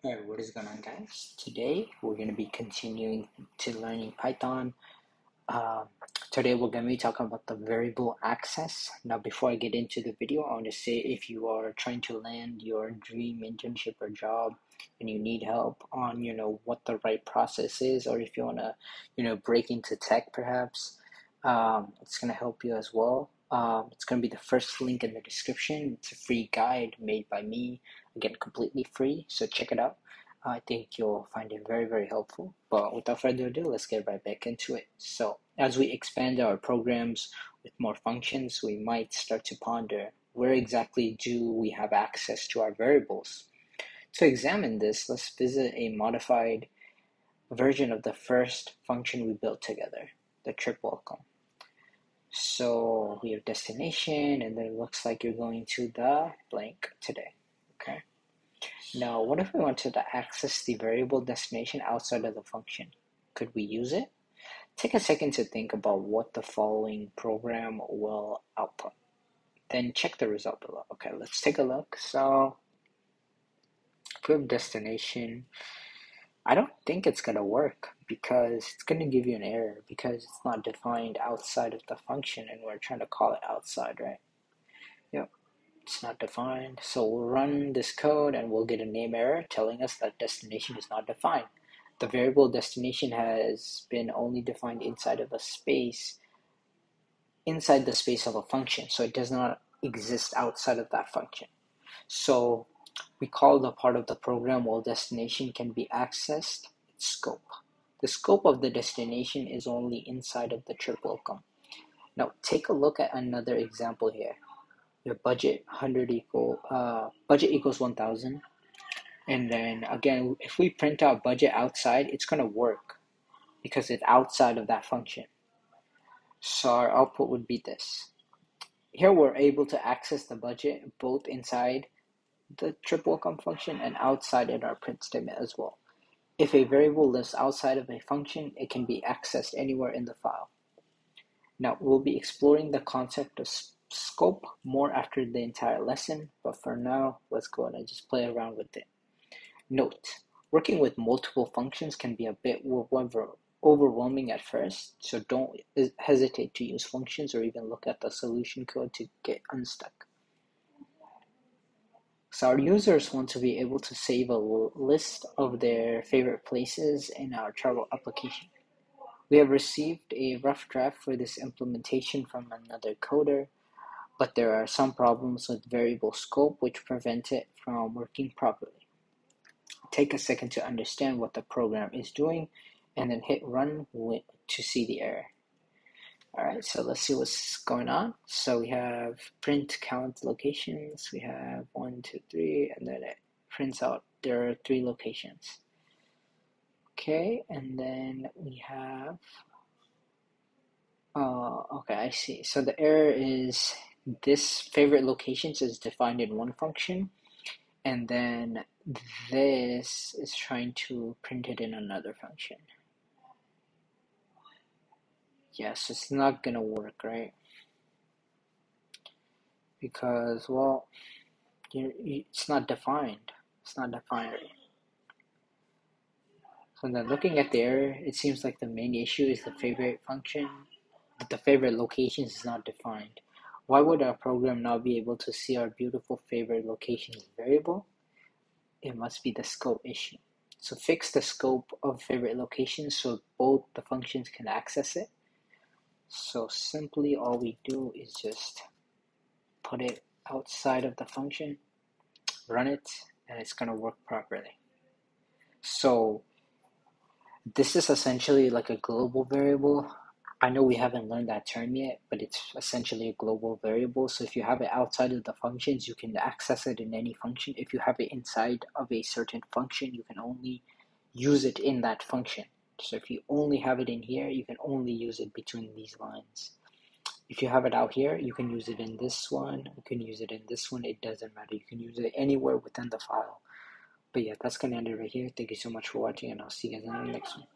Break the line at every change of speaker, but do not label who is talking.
Alright, what is going on, guys? Today we're going to be continuing to learning Python. Uh, Today we're going to be talking about the variable access. Now, before I get into the video, I want to say if you are trying to land your dream internship or job and you need help on, what the right process is, or if you want to, break into tech perhaps, it's going to help you as well. It's going to be the first link in the description. It's a free guide made by me, again, completely free, so check it out. I think you'll find it very, very helpful. But without further ado, let's get right back into it. So, as we expand our programs with more functions, we might start to ponder where exactly do we have access to our variables? To examine this, let's visit a modified version of the first function we built together, the trip welcome. So we have destination, and then it looks like you're going to the blank today. Okay. Now, what if we wanted to access the variable destination outside of the function? Could we use it? Take a second to think about what the following program will output. Then check the result below. Okay, let's take a look. So, if we have destination, I don't think it's going to work because it's going to give you an error because it's not defined outside of the function and we're trying to call it outside, right? Yep. It's not defined. So we'll run this code and we'll get a name error telling us that destination is not defined. The variable destination has been only defined inside of a space, inside the space of a function. So it does not exist outside of that function. So we call the part of the program while destination can be accessed its scope. The scope of the destination is only inside of the trip welcome. Now take a look at another example here. Your budget budget equals 1000, and then again if we print out budget outside, it's going to work because it's outside of that function. So our output would be this. Here we're able to access the budget both inside the trip welcome function and outside in our print statement as well. If a variable lives outside of a function, it can be accessed anywhere in the file. Now we'll be exploring the concept of scope more after the entire lesson, but for now, let's go ahead and just play around with it. Note, working with multiple functions can be a bit overwhelming at first, so don't hesitate to use functions or even look at the solution code to get unstuck. So our users want to be able to save a list of their favorite places in our travel application. We have received a rough draft for this implementation from another coder, but there are some problems with variable scope which prevent it from working properly. Take a second to understand what the program is doing and then hit run to see the error. Alright, so let's see what's going on. So we have print count locations. We have 1, 2, 3, and then it prints out there are 3 locations. Okay, and then we have okay, I see. So the error is this favorite locations is defined in one function, and then this is trying to print it in another function. Yes, it's not gonna work, right? Because, well, it's not defined. It's not defined, right? So then looking at the error, it seems like the main issue is the favorite function, but the favorite locations is not defined. Why would our program not be able to see our beautiful favorite locations variable? It must be the scope issue. So fix the scope of favorite locations so both the functions can access it. So simply all we do is just put it outside of the function, run it, and it's going to work properly. So this is essentially like a global variable. I know we haven't learned that term yet, but it's essentially a global variable. So if you have it outside of the functions, you can access it in any function. If you have it inside of a certain function, you can only use it in that function. So if you only have it in here, you can only use it between these lines. If you have it out here, you can use it in this one, you can use it in this one, it doesn't matter. You can use it anywhere within the file. But yeah, that's going to end it right here. Thank you so much for watching, and I'll see you guys in the next one.